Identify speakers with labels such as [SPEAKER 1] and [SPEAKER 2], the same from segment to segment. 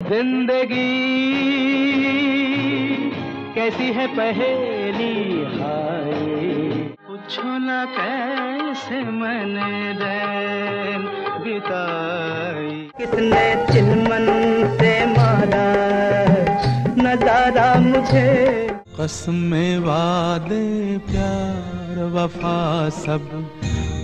[SPEAKER 1] जिंदगी कैसी है पहेली हाय, पूछो न कैसे मैंने रैन बिताई। किसने चिलमन से मारा नजारा मुझे, कसमें वादे प्यार वफा सब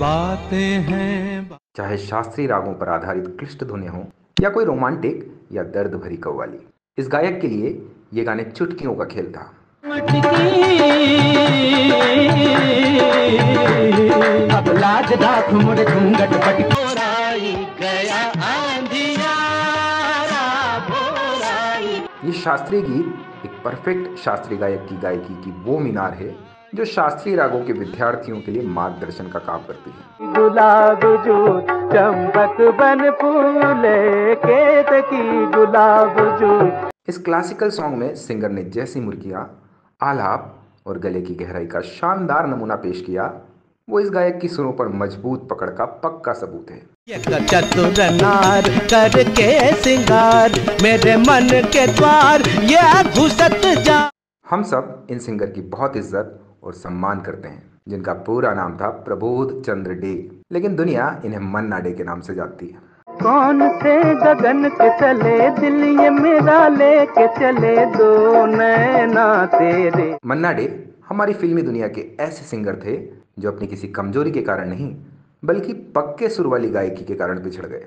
[SPEAKER 1] बातें हैं।
[SPEAKER 2] चाहे शास्त्रीय रागों पर आधारित क्लिष्ट धुनें हों या कोई रोमांटिक या दर्द भरी कव्वाली, इस गायक के लिए ये गाने चुटकियों का खेल था।
[SPEAKER 1] अब लाज राख मुड़ घूंघट पटकोराई गया आंधियारा भोराई।
[SPEAKER 2] ये शास्त्रीय गीत एक परफेक्ट शास्त्रीय गायक की गायकी की वो मीनार है जो शास्त्रीय रागों के विद्यार्थियों के लिए मार्गदर्शन का काम करती है।
[SPEAKER 1] गुलाब जो चंपक बन फूले केत की गुलाब जो।
[SPEAKER 2] इस क्लासिकल सॉन्ग में सिंगर ने जैसी मुर्गियां, आलाप और गले की गहराई का शानदार नमूना पेश किया, वो इस गायक की सुरों पर मजबूत पकड़ का पक्का सबूत है।
[SPEAKER 1] चतुर नार करके सिंगार मेरे मन के द्वार ये घुसत जा।
[SPEAKER 2] हम सब इन सिंगर की बहुत इज्जत और सम्मान करते हैं, जिनका पूरा नाम था प्रबोध चंद्र डे, लेकिन दुनिया इन्हें मन्ना डे के नाम से जानती है।
[SPEAKER 1] कौन से गगन के चले दिल ये मेरा लेके चले दो नैना तेरे।
[SPEAKER 2] मन्ना डे हमारी फिल्मी दुनिया के ऐसे सिंगर थे जो अपनी किसी कमजोरी के कारण नहीं, बल्कि पक्के सुर वाली गायकी के कारण बिछड़ गए।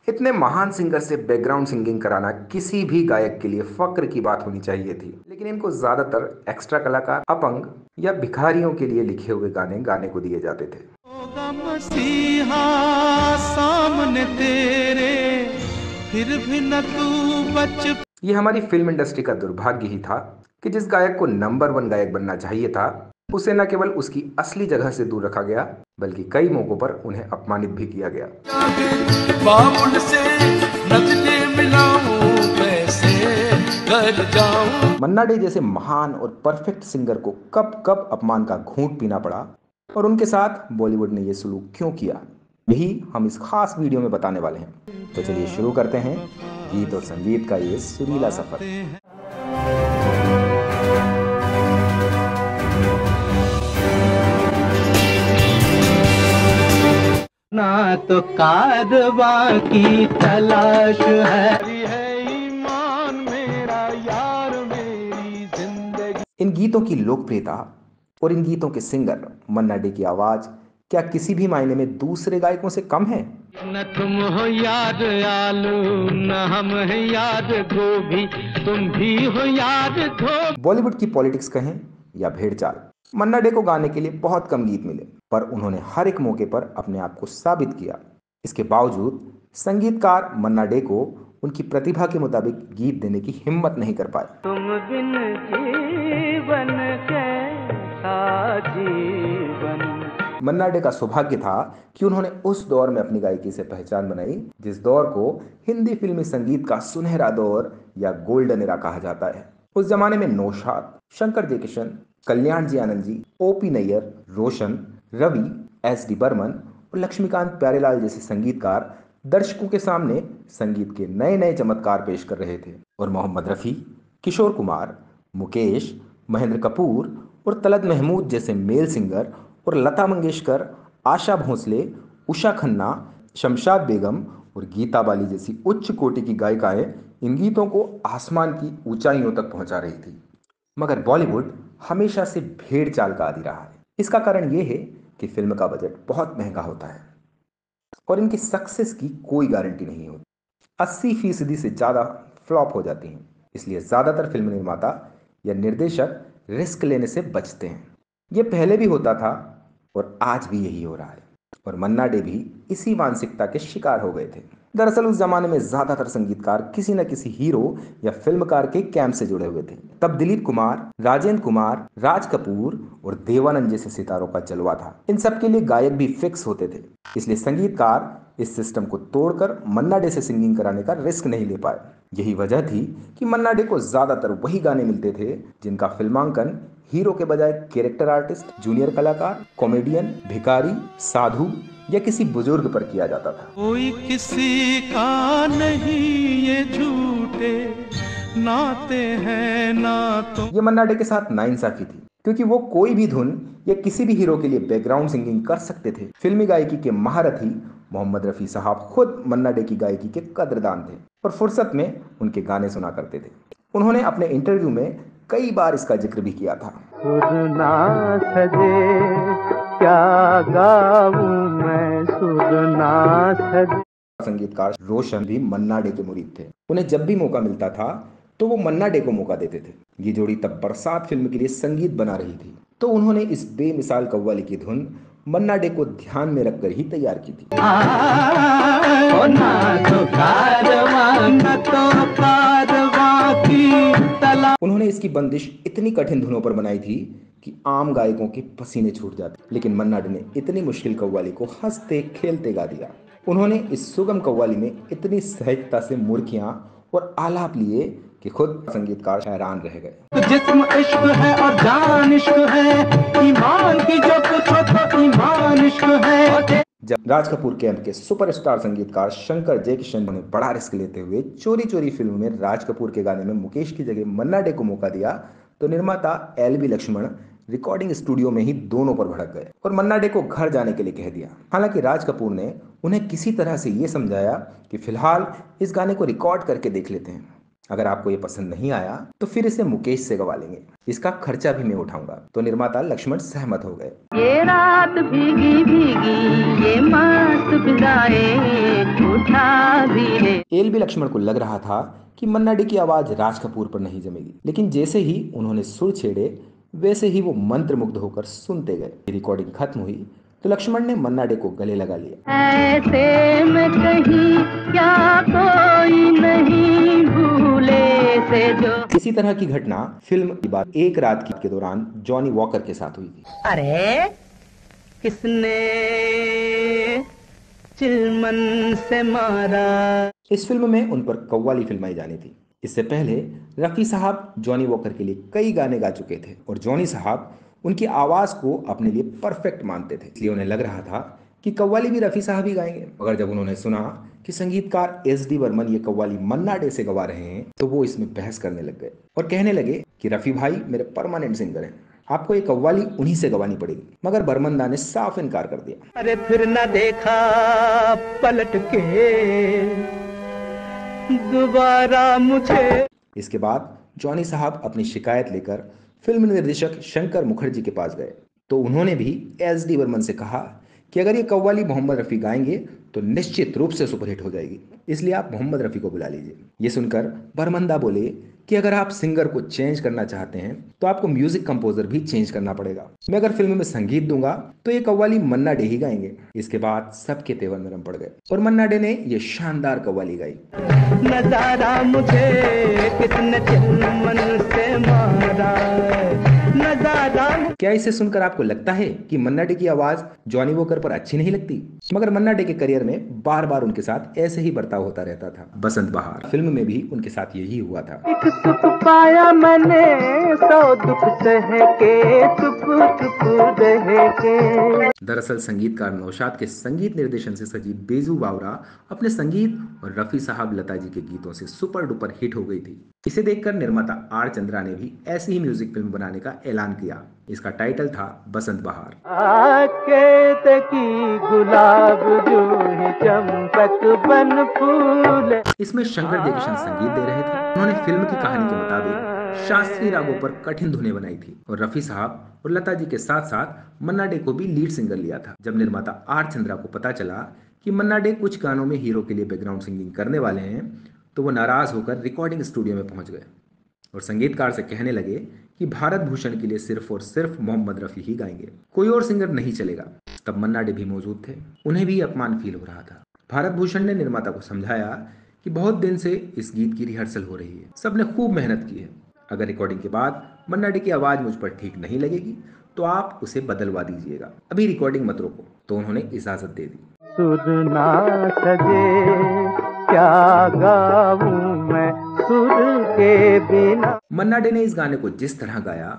[SPEAKER 2] इतने महान सिंगर से बैकग्राउंड सिंगिंग कराना किसी भी गायक के लिए फक्र की बात होनी चाहिए थी, लेकिन इनको ज्यादातर एक्स्ट्रा कलाकार, अपंग या भिखारियों के लिए लिखे हुए गाने गाने को दिए जाते थे।
[SPEAKER 1] मसीहा सामने तेरे फिर भी न तू बच।
[SPEAKER 2] ये हमारी फिल्म इंडस्ट्री का दुर्भाग्य ही था कि जिस गायक को नंबर 1 गायक बनना चाहिए था, उसे न केवल उसकी असली जगह से दूर रखा गया, बल्कि कई मौकों पर उन्हें अपमानित भी किया गया।
[SPEAKER 1] बाबुल से नजरे मिलाऊं कैसे कर जाऊं।
[SPEAKER 2] मन्ना डे जैसे महान और परफेक्ट सिंगर को कब कब अपमान का घूंट पीना पड़ा और उनके साथ बॉलीवुड ने यह सलूक क्यों किया, यही हम इस खास वीडियो में बताने वाले हैं। तो चलिए शुरू करते हैं गीत और संगीत का ये सुरीला सफर।
[SPEAKER 1] ना तो कारवां की तलाश है ईमान मेरा यार मेरी जिंदगी।
[SPEAKER 2] इन गीतों की लोकप्रियता और इन गीतों के सिंगर मन्ना डे की आवाज क्या किसी भी मायने में दूसरे गायकों से कम है?
[SPEAKER 1] न तुम हो याद आलू न हम है याद गोभी, तुम भी हो याद धोबी।
[SPEAKER 2] बॉलीवुड की पॉलिटिक्स कहें या भेड़चाल, मन्ना डे को गाने के लिए बहुत कम गीत मिले, पर उन्होंने हर एक मौके पर अपने आप को साबित किया। इसके बावजूद संगीतकार मन्ना डे को उनकी प्रतिभा के मुताबिक गीत देने की हिम्मत नहीं कर पाए।
[SPEAKER 1] तुम बिन जीवन कैसा जीवन।
[SPEAKER 2] मन्ना डे का सौभाग्य था कि उन्होंने उस दौर में अपनी गायकी से पहचान बनाई, जिस दौर को हिंदी फिल्मी संगीत का सुनहरा दौर या गोल्डन एरा कहा जाता है। उस जमाने में नौशाद, शंकर जयकिशन, कल्याण जी आनंद जी, ओपी नैयर, रोशन, रवि, एस.डी. बर्मन और लक्ष्मीकांत प्यारेलाल जैसे संगीतकार दर्शकों के सामने संगीत के नए नए चमत्कार पेश कर रहे थे, और मोहम्मद रफ़ी, किशोर कुमार, मुकेश, महेंद्र कपूर और तलत महमूद जैसे मेल सिंगर और लता मंगेशकर, आशा भोसले, उषा खन्ना, शमशाद बेगम और गीता बाली जैसी उच्च कोटि की गायिकाएं इन गीतों को आसमान की ऊंचाइयों तक पहुंचा रही थी। मगर बॉलीवुड हमेशा से भेड़ चाल का आदी रहा है। इसका कारण यह है कि फिल्म का बजट बहुत महंगा होता है और इनकी सक्सेस की कोई गारंटी नहीं होती। 80% से ज़्यादा फ्लॉप हो जाती हैं, इसलिए ज़्यादातर फिल्म निर्माता या निर्देशक रिस्क लेने से बचते हैं। ये पहले भी होता था और आज भी यही हो रहा है, और मन्ना डे भी इसी मानसिकता के शिकार हो गए थे। दरअसल उस जमाने में ज्यादातर संगीतकार किसी न किसी हीरो या फिल्मकार के कैंप से जुड़े हुए थे। तब दिलीप कुमार, राजेंद्र कुमार, राज कपूर और देवानंद जैसे सितारों का जलवा था। इन सब के लिए गायक भी फिक्स होते थे, इसलिए संगीतकार इस सिस्टम को तोड़कर मन्ना डे से सिंगिंग कराने का रिस्क नहीं ले पाए। यही वजह थी कि मन्ना डे को ज्यादातर वही गाने मिलते थे जिनका फिल्मांकन हीरो के बजाय कैरेक्टर आर्टिस्ट, जूनियर कलाकार, कॉमेडियन, भिखारी, साधु या किसी बुजुर्ग पर किया जाता था।
[SPEAKER 1] कोई किसी का नहीं ये झूठे नाते हैं ना तो।
[SPEAKER 2] ये मन्ना डे के साथ नाइंसाफी थी क्योंकि वो कोई भी धुन या किसी भी हीरो के लिए बैकग्राउंड सिंगिंग कर सकते थे। फिल्मी गायकी के महारथी मोहम्मद रफी साहब खुद मन्ना डे की गायकी के कद्रदान थे और फुर्सत में उनके गाने सुना करते थे। उन्होंने अपने इंटरव्यू में कई बार इसका जिक्र भी किया था।
[SPEAKER 1] सुर ना सजे क्या गाऊं मैं, सुर ना सजे।
[SPEAKER 2] संगीतकार रोशन भी मन्ना डे के मुरीद थे। उन्हें जब भी मौका मिलता था तो वो मन्ना डे को मौका देते थे। ये जोड़ी तब बरसात फिल्म के लिए संगीत बना रही थी, तो उन्होंने इस बेमिसाल कव्वाली की धुन मन्ना डे को ध्यान में रखकर ही तैयार की थी। उन्होंने इसकी बंदिश इतनी कठिन धुनों पर बनाई थी कि आम गायकों के पसीने छूट जाते, लेकिन मन्ना डे ने इतनी मुश्किल कव्वाली को हंसते खेलते गा दिया। उन्होंने इस सुगम कव्वाली में इतनी सहजता से मुर्खियां और आलाप लिए कि खुद संगीतकार हैरान रह गए।
[SPEAKER 1] जिस्म इश्क है और जान इश्क है, ईमान की जो पूछो तो ईमान इश्क है।
[SPEAKER 2] जब राज कपूर कैंप के सुपरस्टार संगीतकार शंकर जयकिशन ने बड़ा रिस्क लेते हुए चोरी चोरी फिल्म में राज कपूर के गाने में मुकेश की जगह मन्ना डे को मौका दिया, तो निर्माता L B Lakshman recording studio में ही दोनों पर भड़क गए और मन्ना डे को घर जाने के लिए कह दिया। हालांकि राज कपूर ने उन्हें किसी तरह से ये समझाया कि फिलहाल इस गाने को रिकॉर्ड करके देख लेते हैं, अगर आपको ये पसंद नहीं आया तो फिर इसे मुकेश से गवा लेंगे, इसका खर्चा भी मैं उठाऊंगा। तो निर्माता लक्ष्मण सहमत हो गए।
[SPEAKER 3] ये रात भीगी भीगी ये मस्त बिदाए उठा भी ले।
[SPEAKER 2] एल बी लक्ष्मण को लग रहा था कि मन्ना डे की आवाज राज कपूर पर नहीं जमेगी, लेकिन जैसे ही उन्होंने सुर छेड़े वैसे ही वो मंत्रमुग्ध होकर सुनते गए। रिकॉर्डिंग खत्म हुई तो लक्ष्मण ने मन्ना डे को गले लगा लिया।
[SPEAKER 3] ऐसे में कहीं क्या कोई नहीं भूले से जो।
[SPEAKER 2] इसी तरह की घटना फिल्म की बात एक रात की के दौरान जॉनी वॉकर के साथ हुई थी।
[SPEAKER 1] अरे किसने चिलमन से मारा।
[SPEAKER 2] इस फिल्म में उन पर कव्वाली फिल्माई जानी थी। इससे पहले रफी साहब जॉनी वॉकर के लिए कई गाने गा चुके थे और जॉनी साहब उनकी आवाज को अपने लिए परफेक्ट मानते थे, इसलिए उन्हें लग रहा था कि कव्वाली भी रफी साहब ही गाएंगे। मगर जब उन्होंने सुना कि संगीतकार एस डी बर्मन ये कव्वाली मन्ना डे से गवा रहे हैं तो वो इसमें बहस करने लग गए और कहने लगे कि रफी भाई मेरे परमानेंट सिंगर हैं, आपको ये कव्वाली उन्हीं से गवानी पड़ेगी। मगर बर्मन दा ने साफ इनकार कर दिया।
[SPEAKER 1] अरे फिर न देखा पलट के दोबारा मुझे।
[SPEAKER 2] इसके बाद जॉनी साहब अपनी शिकायत लेकर फिल्म निर्देशक शंकर मुखर्जी के पास गए, तो उन्होंने भी एस डी बर्मन से कहा कि अगर ये कव्वाली मोहम्मद रफ़ी गाएंगे तो निश्चित रूप से सुपरहिट हो जाएगी, इसलिए आप मोहम्मद रफ़ी को बुला लीजिए। ये सुनकर बर्मंदा बोले कि अगर आप सिंगर को चेंज करना चाहते हैं तो आपको म्यूजिक कंपोजर भी चेंज करना पड़ेगा। मैं अगर फिल्म में संगीत दूंगा तो ये कव्वाली मन्ना डे ही गाएंगे। इसके बाद सबके तेवर नरम पड़ गए और मन्ना डे ने ये शानदार कव्वाली गाई।
[SPEAKER 1] नजारा मुझे किसने चिलमन से मारा, नजारा।
[SPEAKER 2] क्या इसे सुनकर आपको लगता है कि मन्ना डे की आवाज जॉनी वॉकर पर अच्छी नहीं लगती? मगर मन्ना डे के करियर में बार बार उनके साथ ऐसे ही बर्ताव होता रहता था। बसंत बहार फिल्म में भी उनके साथ यही हुआ था।
[SPEAKER 1] एक सुख पाया मैंने 100 दुख सह के, चुप चुप रह के।
[SPEAKER 2] दरअसल संगीतकार नौशाद के संगीत निर्देशन से सजी बेजू बावरा अपने संगीत और रफी साहब लता जी के गीतों से सुपर डुपर हिट हो गई थी। इसे देखकर निर्माता आर चंद्रा ने भी ऐसी ही म्यूजिक फिल्म बनाने का ऐलान किया। इसका टाइटल था बसंत बहार।
[SPEAKER 1] गुलाब जो है चंपक बन फूल।
[SPEAKER 2] इसमें शंकर जयकिशन संगीत दे रहे थे। उन्होंने फिल्म की कहानी के मुताबिक शास्त्रीय रागों पर कठिन धुनें बनाई थी और रफी साहब और लता जी के साथ साथ मन्ना डे को भी लीड सिंगर लिया था। जब निर्माता आर चंद्रा को पता चला कि मन्ना डे कुछ गानों में हीरो के लिए बैकग्राउंड सिंगिंग करने वाले हैं तो वो नाराज होकर रिकॉर्डिंग स्टूडियो में पहुंच गए और संगीतकार से कहने लगे कि भारत भूषण के लिए सिर्फ और सिर्फ मोहम्मद रफी ही गाएंगे, कोई और सिंगर नहीं चलेगा। तब मन्ना डे भी मौजूद थे, उन्हें भी अपमान फील हो रहा था। भारत भूषण ने निर्माता को समझाया कि बहुत दिन से इस गीत की रिहर्सल हो रही है, सबने खूब मेहनत की है, अगर रिकॉर्डिंग के बाद मन्ना डे की आवाज मुझ पर ठीक नहीं लगेगी तो आप उसे बदलवा दीजिएगा, अभी रिकॉर्डिंग मत रोको। तो उन्होंने इजाजत दे दी।
[SPEAKER 1] सुर ना सजे, क्या गाऊं मैं सुर के बिना।
[SPEAKER 2] मन्ना डे ने इस गाने को जिस तरह गाया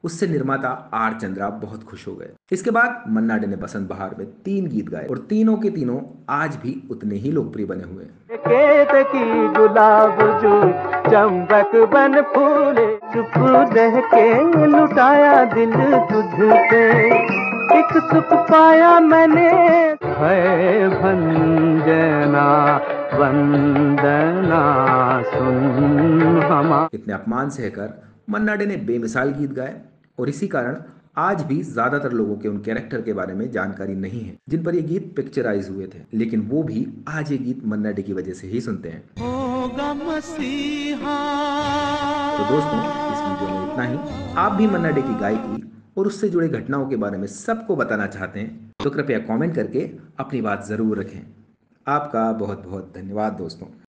[SPEAKER 2] उससे निर्माता आर चंद्रा बहुत खुश हो गए। इसके बाद मन्ना डे ने बसंत बहार में 3 गीत गाए और तीनों के तीनों आज भी उतने ही लोकप्रिय बने हुए हैं।
[SPEAKER 1] खेत की गुलाब जो चंपक बन फूले, चुप रह के लुटाया दिल तुझ पे, एक सुख पाया मैंने है भंजना वंदना सुन हमा।
[SPEAKER 2] इतने अपमान सहकर मन्ना डे ने बेमिसाल गीत गाए और इसी कारण आज भी ज्यादातर लोगों के उन कैरेक्टर के बारे में जानकारी नहीं है जिन पर ये गीत पिक्चराइज हुए थे, लेकिन वो भी आज ये गीत मन्ना डे की वजह से ही सुनते हैं। तो दोस्तों, इस वीडियो में इतना ही। आप भी मन्ना डे की गायकी और उससे जुड़े घटनाओं के बारे में सबको बताना चाहते हैं तो कृपया कमेंट करके अपनी बात जरूर रखें। आपका बहुत बहुत धन्यवाद दोस्तों।